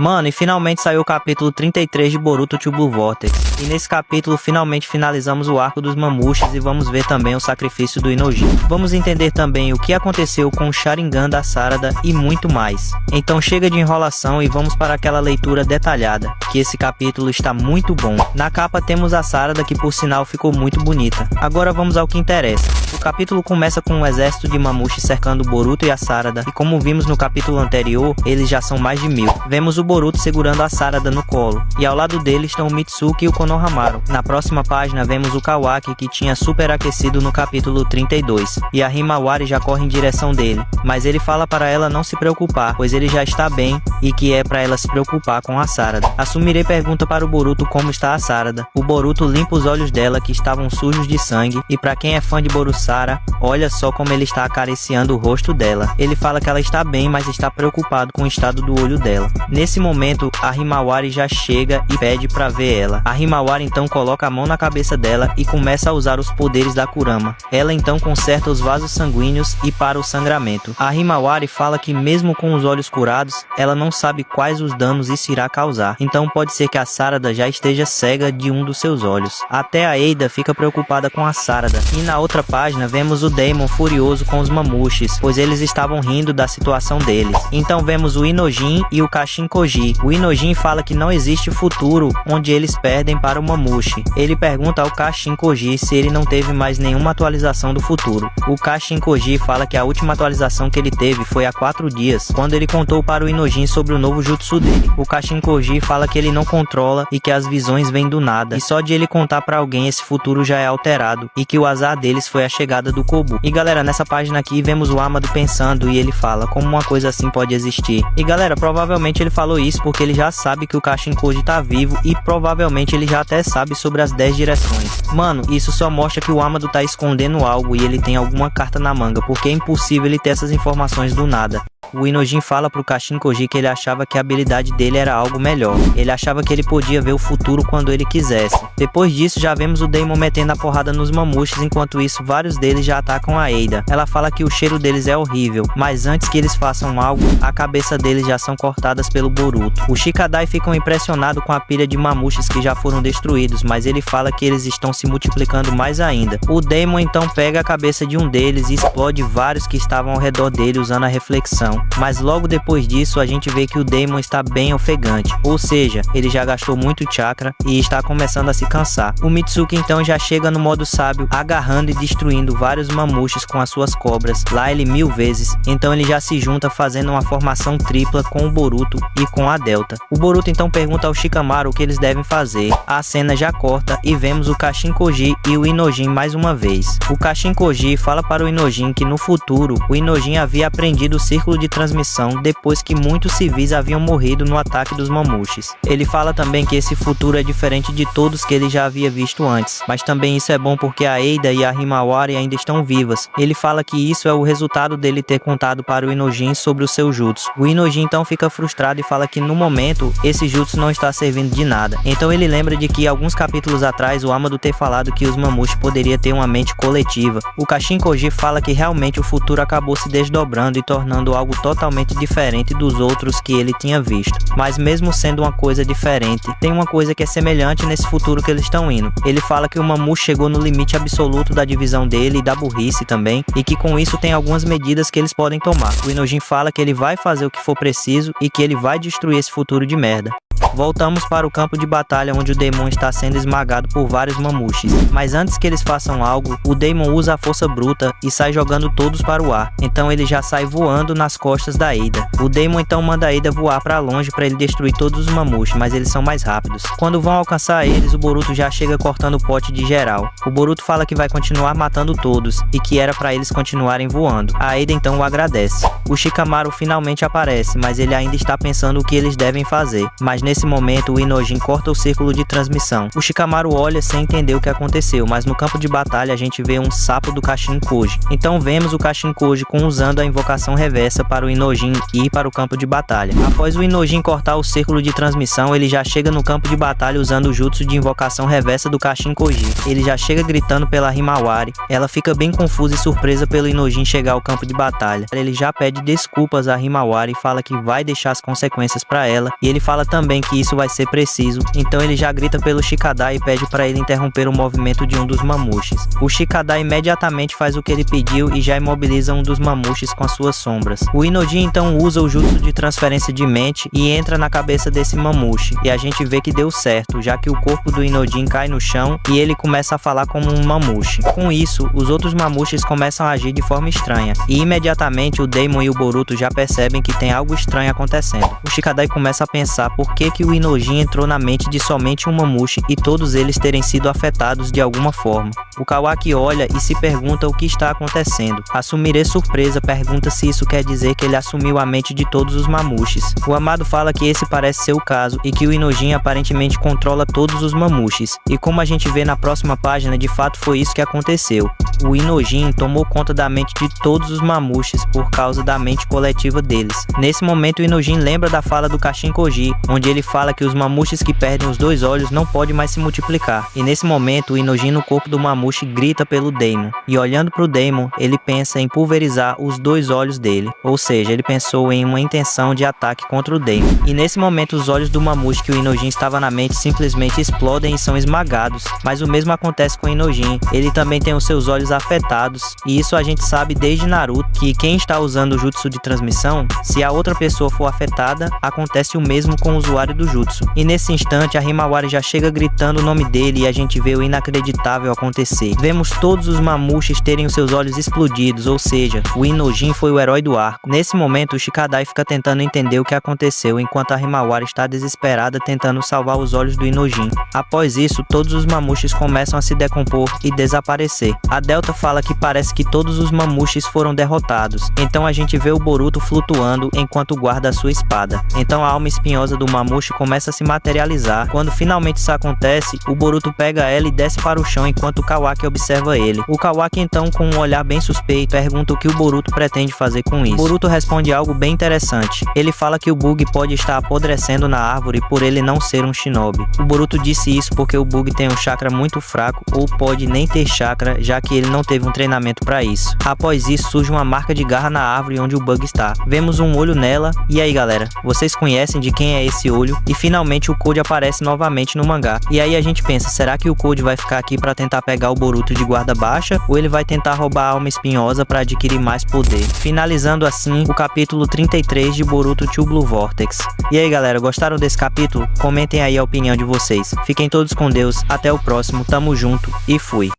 Mano, e finalmente saiu o capítulo 33 de Boruto to Blue Vortex. E nesse capítulo finalmente finalizamos o arco dos Mamushis e vamos ver também o sacrifício do Inojin. Vamos entender também o que aconteceu com o Sharingan da Sarada e muito mais. Então chega de enrolação e vamos para aquela leitura detalhada, que esse capítulo está muito bom. Na capa temos a Sarada, que por sinal ficou muito bonita. Agora vamos ao que interessa. O capítulo começa com um exército de Mamushi cercando Boruto e a Sarada, e como vimos no capítulo anterior, eles já são mais de 1000. Vemos o Boruto segurando a Sarada no colo, e ao lado dele estão o Mitsuki e o Konohamaru. Na próxima página vemos o Kawaki, que tinha superaquecido no capítulo 32, e a Himawari já corre em direção dele, mas ele fala para ela não se preocupar, pois ele já está bem e que é para ela se preocupar com a Sarada. A Sumire pergunta para o Boruto como está a Sarada. O Boruto limpa os olhos dela, que estavam sujos de sangue, e para quem é fã de Borusara, olha só como ele está acariciando o rosto dela. Ele fala que ela está bem, mas está preocupado com o estado do olho dela. Nesse momento, a Himawari já chega e pede para ver ela. A Himawari então coloca a mão na cabeça dela e começa a usar os poderes da Kurama. Ela então conserta os vasos sanguíneos e para o sangramento. A Himawari fala que mesmo com os olhos curados, ela não sabe quais os danos isso irá causar. Então pode ser que a Sarada já esteja cega de um dos seus olhos. Até a Eida fica preocupada com a Sarada. E na outra página vemos o Daemon furioso com os Mamushis, pois eles estavam rindo da situação deles. Então vemos o Inojin e o Kashin Koji. O Inojin fala que não existe futuro onde eles perdem para o Mamushi. Ele pergunta ao Kashin Koji se ele não teve mais nenhuma atualização do futuro. O Kashin Koji fala que a última atualização que ele teve foi há 4 dias, quando ele contou para o Inojin sobre o novo jutsu dele. O Kashin Koji fala que ele não controla e que as visões vêm do nada, e só de ele contar para alguém esse futuro já é alterado, e que o azar deles foi a chegada do Kobu. E galera, nessa página aqui vemos o Amado pensando e ele fala como uma coisa assim pode existir. E galera, provavelmente ele falou isso porque ele já sabe que o Kashin Koji tá vivo e provavelmente ele já até sabe sobre as 10 direções. Mano, isso só mostra que o Amado tá escondendo algo e ele tem alguma carta na manga, porque é impossível ele ter essas informações do nada. O Inojin fala pro Kashin Koji que ele achava que a habilidade dele era algo melhor. Ele achava que ele podia ver o futuro quando ele quisesse. Depois disso, já vemos o Daemon metendo a porrada nos Mamushis, enquanto isso, vários deles já atacam a Eida. Ela fala que o cheiro deles é horrível, mas antes que eles façam algo, a cabeça deles já são cortadas pelo Boruto. O Shikadai fica impressionado com a pilha de Mamushis que já foram destruídos, mas ele fala que eles estão se multiplicando mais ainda. O Daemon então pega a cabeça de um deles e explode vários que estavam ao redor dele usando a reflexão. Mas logo depois disso a gente vê que o Daemon está bem ofegante, ou seja, ele já gastou muito chakra e está começando a se cansar. O Mitsuki então já chega no modo sábio, agarrando e destruindo vários Mamushis com as suas cobras, lá ele 1000 vezes, então ele já se junta fazendo uma formação tripla com o Boruto e com a Delta. O Boruto então pergunta ao Shikamaru o que eles devem fazer. A cena já corta e vemos o Kashin Koji e o Inojin mais uma vez. O Kashin Koji fala para o Inojin que no futuro o Inojin havia aprendido o círculo de transmissão depois que muitos civis haviam morrido no ataque dos Mamushis. Ele fala também que esse futuro é diferente de todos que ele já havia visto antes, mas também isso é bom porque a Eida e a Himawari ainda estão vivas. Ele fala que isso é o resultado dele ter contado para o Inojin sobre o seu jutsu. O Inojin então fica frustrado e fala que no momento esse jutsu não está servindo de nada. Então ele lembra de que alguns capítulos atrás o Amado ter falado que os Mamushi poderia ter uma mente coletiva. O Kashin Koji fala que realmente o futuro acabou se desdobrando e tornando algo totalmente diferente dos outros que ele tinha visto. Mas mesmo sendo uma coisa diferente, tem uma coisa que é semelhante nesse futuro que eles estão indo. Ele fala que o Mamushi chegou no limite absoluto da divisão dele e da burrice também, e que com isso tem algumas medidas que eles podem tomar. O Inojin fala que ele vai fazer o que for preciso e que ele vai destruir esse futuro de merda. Voltamos para o campo de batalha onde o Daemon está sendo esmagado por vários Mamushis. Mas antes que eles façam algo, o Daemon usa a força bruta e sai jogando todos para o ar. Então ele já sai voando nas costas da Eida. O Daemon então manda a Eida voar para longe para ele destruir todos os Mamushis, mas eles são mais rápidos. Quando vão alcançar eles, o Boruto já chega cortando o pote de geral. O Boruto fala que vai continuar matando todos e que era para eles continuarem voando. A Eida então o agradece. O Shikamaru finalmente aparece, mas ele ainda está pensando o que eles devem fazer. Mas nesse nesse momento o Inojin corta o círculo de transmissão. O Shikamaru olha sem entender o que aconteceu, mas no campo de batalha a gente vê um sapo do Kashin-Koji. Então vemos o Kashin-Koji usando a invocação reversa para o Inojin ir para o campo de batalha. Após o Inojin cortar o círculo de transmissão, ele já chega no campo de batalha usando o jutsu de invocação reversa do Kashin-Koji. Ele já chega gritando pela Himawari. Ela fica bem confusa e surpresa pelo Inojin chegar ao campo de batalha. Ele já pede desculpas a Himawari e fala que vai deixar as consequências para ela, e ele fala também que isso vai ser preciso. Então ele já grita pelo Shikadai e pede para ele interromper o movimento de um dos Mamushis. O Shikadai imediatamente faz o que ele pediu e já imobiliza um dos Mamushis com as suas sombras. O Inojin então usa o jutsu de transferência de mente e entra na cabeça desse Mamushi, e a gente vê que deu certo, já que o corpo do Inojin cai no chão e ele começa a falar como um Mamushi. Com isso, os outros Mamushis começam a agir de forma estranha, e imediatamente o Daemon e o Boruto já percebem que tem algo estranho acontecendo. O Shikadai começa a pensar por que o Inojin entrou na mente de somente um Mamushi e todos eles terem sido afetados de alguma forma. O Kawaki olha e se pergunta o que está acontecendo. A Sumire, surpresa, pergunta se isso quer dizer que ele assumiu a mente de todos os Mamushis. O Amado fala que esse parece ser o caso e que o Inojin aparentemente controla todos os Mamushis. E como a gente vê na próxima página, de fato foi isso que aconteceu. O Inojin tomou conta da mente de todos os Mamushis por causa da mente coletiva deles. Nesse momento o Inojin lembra da fala do Kashin-Koji, onde ele fala que os Mamushis que perdem os dois olhos não podem mais se multiplicar. E nesse momento o Inojin no corpo do Mamushi grita pelo Daemon. E olhando para o Daemon, ele pensa em pulverizar os dois olhos dele. Ou seja, ele pensou em uma intenção de ataque contra o Daemon. E nesse momento os olhos do Mamushi que o Inojin estava na mente simplesmente explodem e são esmagados. Mas o mesmo acontece com o Inojin. Ele também tem os seus olhos afetados. E isso a gente sabe desde Naruto, que quem está usando o jutsu de transmissão, se a outra pessoa for afetada, acontece o mesmo com o usuário do jutsu. E nesse instante a Himawari já chega gritando o nome dele e a gente vê o inacreditável acontecer. Vemos todos os Mamushis terem os seus olhos explodidos, ou seja, o Inojin foi o herói do arco. Nesse momento o Shikadai fica tentando entender o que aconteceu, enquanto a Himawari está desesperada tentando salvar os olhos do Inojin. Após isso, todos os Mamushis começam a se decompor e desaparecer. A Delta fala que parece que todos os Mamushis foram derrotados. Então a gente vê o Boruto flutuando enquanto guarda a sua espada. Então a alma espinhosa do Mamushi começa a se materializar. Quando finalmente isso acontece, o Boruto pega ela e desce para o chão enquanto o Kawaki observa ele. O Kawaki então, com um olhar bem suspeito, pergunta o que o Boruto pretende fazer com isso. Boruto responde algo bem interessante. Ele fala que o Bug pode estar apodrecendo na árvore por ele não ser um shinobi. O Boruto disse isso porque o Bug tem um chakra muito fraco ou pode nem ter chakra, já que ele não teve um treinamento para isso. Após isso, surge uma marca de garra na árvore onde o Bug está. Vemos um olho nela. E aí, galera, vocês conhecem de quem é esse olho? E finalmente o Code aparece novamente no mangá. E aí a gente pensa, será que o Code vai ficar aqui para tentar pegar o Boruto de guarda baixa, ou ele vai tentar roubar a alma espinhosa para adquirir mais poder? Finalizando assim o capítulo 33 de Boruto to Blue Vortex. E aí, galera, gostaram desse capítulo? Comentem aí a opinião de vocês. Fiquem todos com Deus, até o próximo, tamo junto e fui!